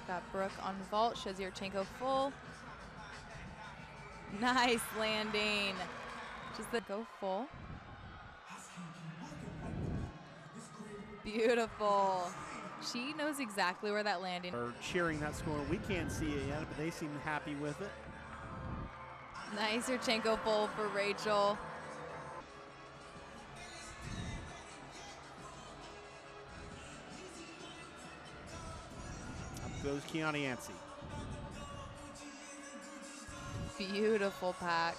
Got Brooke on vault, Shazierchenko full. Nice landing. Just the go full. Beautiful. She knows exactly where that landing. Are cheering that score. We can't see it yet, but they seem happy with it. Nice Yurchenko full for Rachel. Up goes Kiana Yancey. Beautiful pack.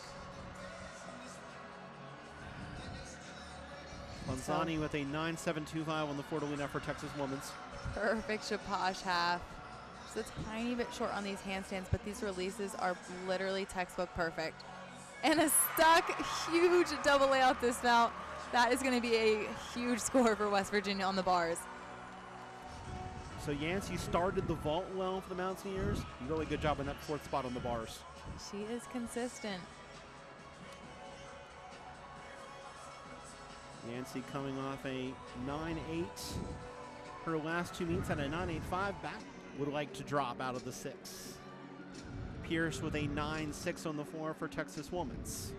Lanzani with a 9.725 on the floor to win out for Texas Women's. Perfect Shaposh half. Just a tiny bit short on these handstands, but these releases are literally textbook perfect. And a stuck huge double layout dismount. That is going to be a huge score for West Virginia on the bars. So Yancey started the vault well for the Mountaineers. Really good job in that fourth spot on the bars. She is consistent. Yancey coming off a 9.8. Her last two meets had a 9.85 back. Would like to drop out of the 6. Pierce with a 9.6 on the floor for Texas Women's.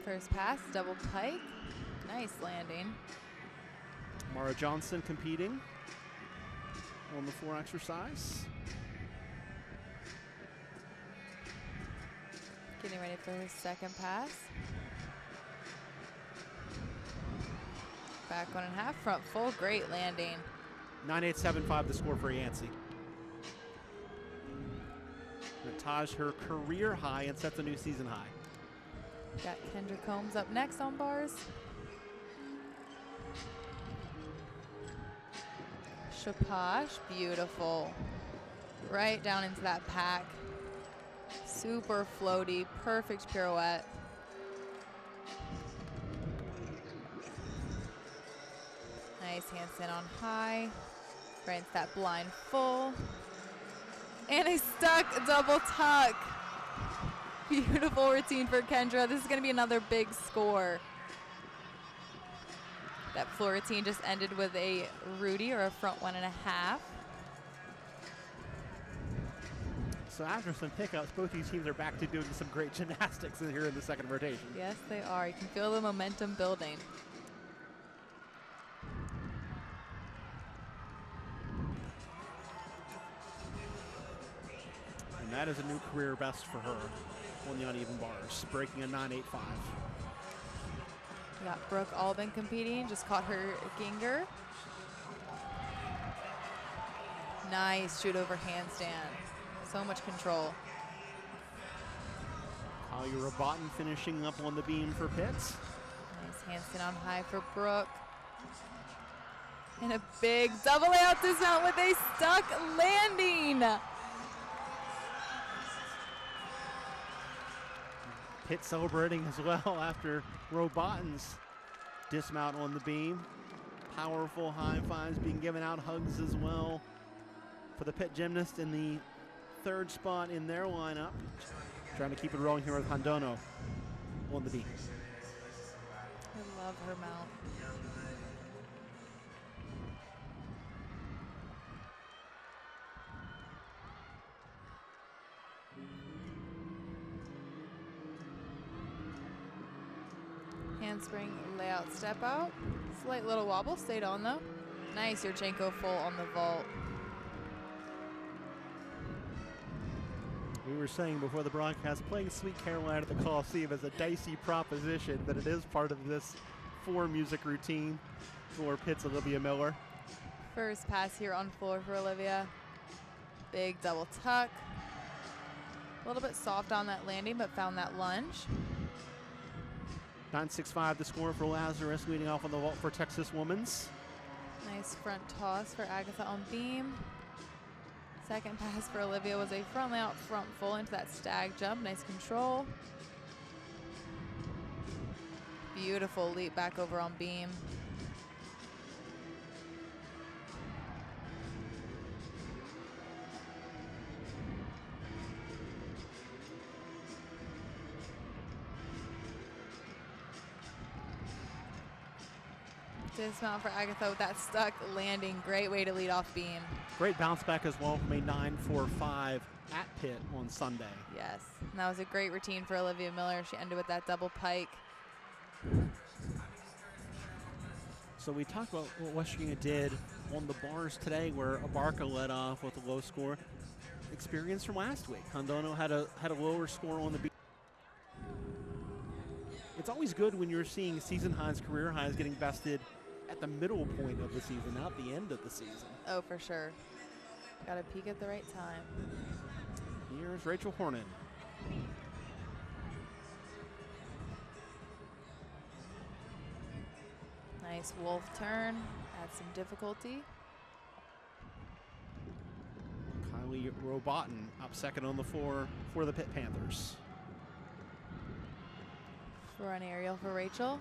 First pass, double pike. Nice landing. Mara Johnson competing on the floor exercise. Getting ready for her second pass. Back 1.5, front full, great landing. 9.875 the score for Yancey. That ties her career high and sets a new season high. Got Kendra Combs up next on bars. Shaposh, beautiful. Right down into that pack. Super floaty, perfect pirouette. Nice handstand on high. Right into that blind full. And a stuck double tuck. Beautiful routine for Kendra. This is going to be another big score. That floor routine just ended with a Rudy or a front 1.5. So after some pickups, both these teams are back to doing some great gymnastics here in the second rotation. Yes, they are. You can feel the momentum building. And that is a new career best for her on the uneven bars, breaking a 9.85. We got Brooke Albin competing, just caught her Ginger. Nice shoot over handstand. So much control. Talia Robotin finishing up on the beam for Pitt. Nice handstand on high for Brooke. And a big double layout dismount with a stuck landing. Pitt celebrating as well after Robotin's dismount on the beam. Powerful high fives being given out, hugs as well for the Pitt gymnast in the third spot in their lineup. Trying to keep it rolling here with Hondono on the beam. I love her mount. Handspring layout step out. Slight little wobble, stayed on though. Nice Yurchenko full on the vault. We were saying before the broadcast, playing Sweet Caroline at the Coliseum is a dicey proposition, but it is part of this floor music routine for Pitt's Olivia Miller. First pass here on floor for Olivia. Big double tuck. A little bit soft on that landing, but found that lunge. 9.65 the score for Lazarus, leading off on the vault for Texas Women's. Nice front toss for Agatha on beam. Second pass for Olivia was a front layout, front full into that stag jump. Nice control. Beautiful leap back over on beam. Dismount for Agatha with that stuck landing. Great way to lead off beam. Great bounce back as well from a 9.45 at Pitt on Sunday. Yes, and that was a great routine for Olivia Miller. She ended with that double pike. So we talked about what West Virginia did on the bars today, where Abarca led off with a low score. Experience from last week. Hondono had a lower score on the beat. It's always good when you're seeing season highs, career highs getting bested at the middle point of the season, not the end of the season. Oh, for sure. Got to peak at the right time. Here's Rachel Hornen. Nice wolf turn. Adds some difficulty. Kylie Robotin up second on the floor for the Pitt Panthers. Front aerial for Rachel.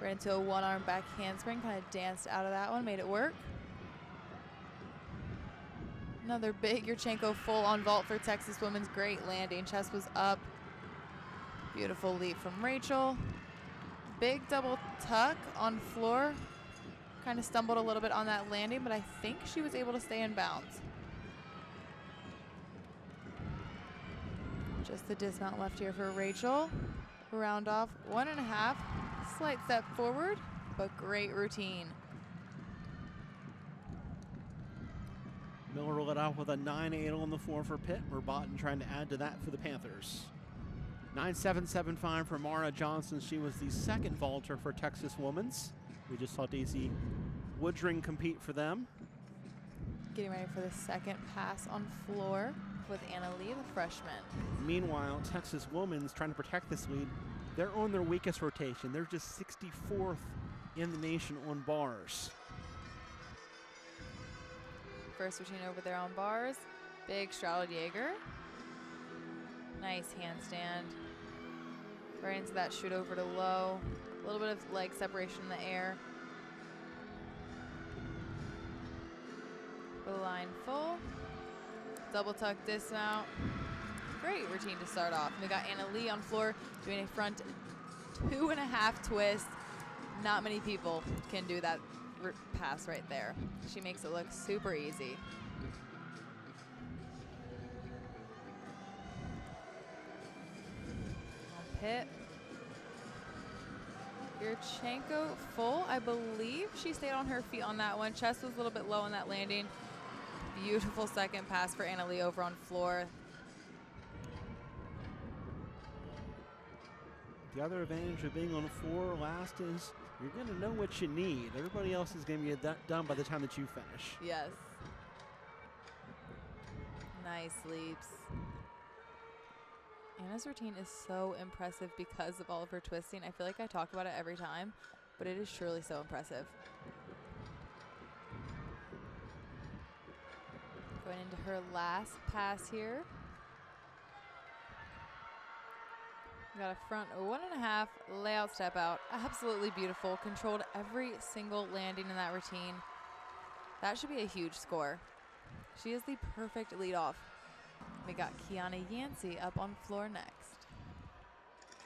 Right into a one-arm back handspring. Kind of danced out of that one. Made it work. Another big Yurchenko full on vault for Texas women's. Great landing. Chest was up. Beautiful leap from Rachel. Big double tuck on floor. Kind of stumbled a little bit on that landing, but I think she was able to stay in bounds. Just the dismount left here for Rachel. Round off 1.5. Slight step forward, but great routine. Miller led off with a 9.8 on the floor for Pitt. Robotin trying to add to that for the Panthers. 9.775 for Mara Johnson. She was the second vaulter for Texas Women's. We just saw Daisy Woodring compete for them. Getting ready for the second pass on floor with Anna Lee, the freshman. Meanwhile, Texas Women's trying to protect this lead. They're on their weakest rotation. They're just 64th in the nation on bars. First routine over there on bars. Big straddle Jaeger. Nice handstand. Right into that shoot over to low. A little bit of leg separation in the air. The line full. Double tuck dismount. Great routine to start off. We got Anna Lee on floor doing a front 2.5 twist. Not many people can do that pass right there. She makes it look super easy. Pitt. Yurchenko full. I believe she stayed on her feet on that one. Chest was a little bit low on that landing. Beautiful second pass for Anna Lee over on floor. The other advantage of being on floor last is you're going to know what you need. Everybody else is going to be done by the time that you finish. Yes. Nice leaps. Anna's routine is so impressive because of all of her twisting. I feel like I talk about it every time, but it is surely so impressive. Going into her last pass here. Got a front 1.5 layout step out. Absolutely beautiful. Controlled every single landing in that routine. That should be a huge score. She is the perfect lead off. We got Kiana Yancey up on floor next.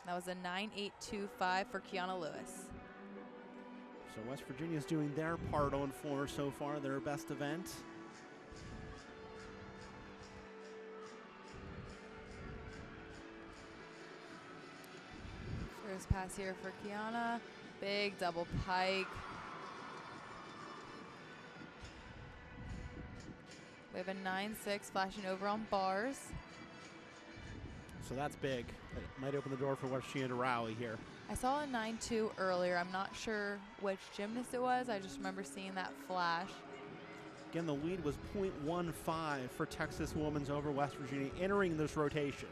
That was a 9.825 for Kiana Lewis. So West Virginia's doing their part on floor so far, their best event. First pass here for Kiana. Big double pike. We have a 9.6 flashing over on bars. So that's big. It might open the door for West Virginia to rally here. I saw a 9.2 earlier. I'm not sure which gymnast it was. I just remember seeing that flash. Again, the lead was 0.15 for Texas Women's over West Virginia entering this rotation.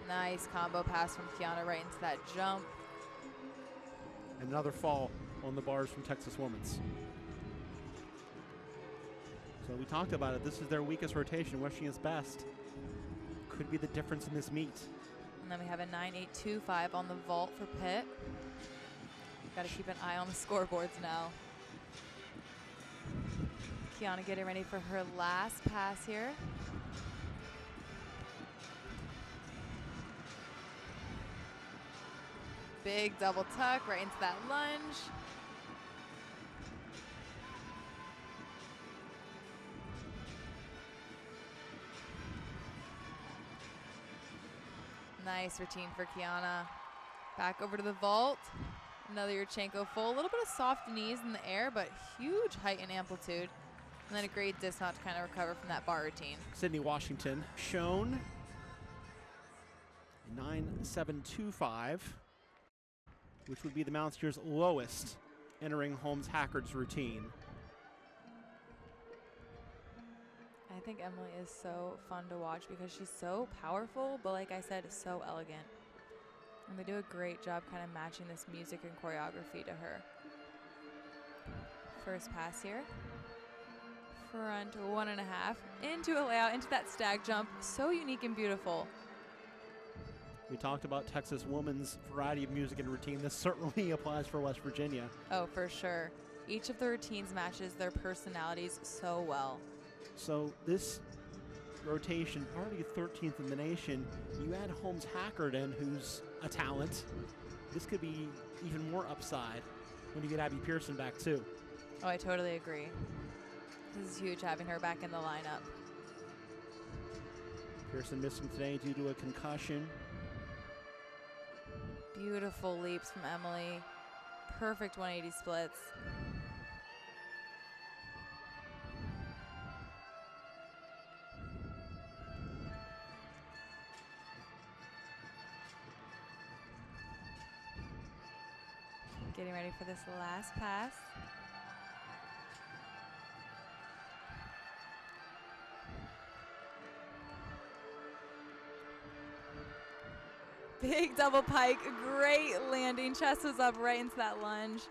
Nice combo pass from Kiana right into that jump. And another fall on the bars from Texas Women's. So we talked about it. This is their weakest rotation. West Virginia's best. Could be the difference in this meet. And then we have a 9.825 on the vault for Pitt. Got to keep an eye on the scoreboards now. Kiana getting ready for her last pass here. Big double tuck right into that lunge. Nice routine for Kiana. Back over to the vault. Another Yurchenko full. A little bit of soft knees in the air, but huge height and amplitude. And then a great dismount to kind of recover from that bar routine. Sydney Washington shown 9.725, which would be the Mountaineers' lowest entering Holmes-Hackard's routine. I think Emily is so fun to watch because she's so powerful, but like I said, so elegant. And they do a great job kind of matching this music and choreography to her. First pass here. Front 1.5, into a layout, into that stag jump. So unique and beautiful. We talked about Texas women's variety of music and routine. This certainly applies for West Virginia. Oh, for sure. Each of the routines matches their personalities so well. So this rotation, already 13th in the nation, you add Holmes-Hackard in, who's a talent. This could be even more upside when you get Abby Pearson back too. Oh, I totally agree. This is huge having her back in the lineup. Pearson missing today due to a concussion. Beautiful leaps from Emily. Perfect 180 splits. Getting ready for this last pass. Big double pike, great landing. Chest was up right into that lunge.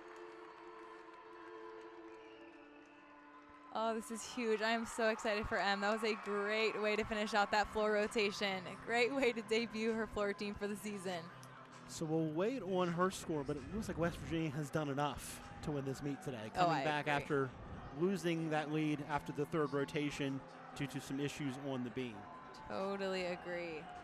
Oh, this is huge. I am so excited for Em. That was a great way to finish out that floor rotation. A great way to debut her floor routine for the season. So we'll wait on her score, but it looks like West Virginia has done enough to win this meet today. Coming back agree. After losing that lead after the third rotation due to some issues on the beam. Totally agree.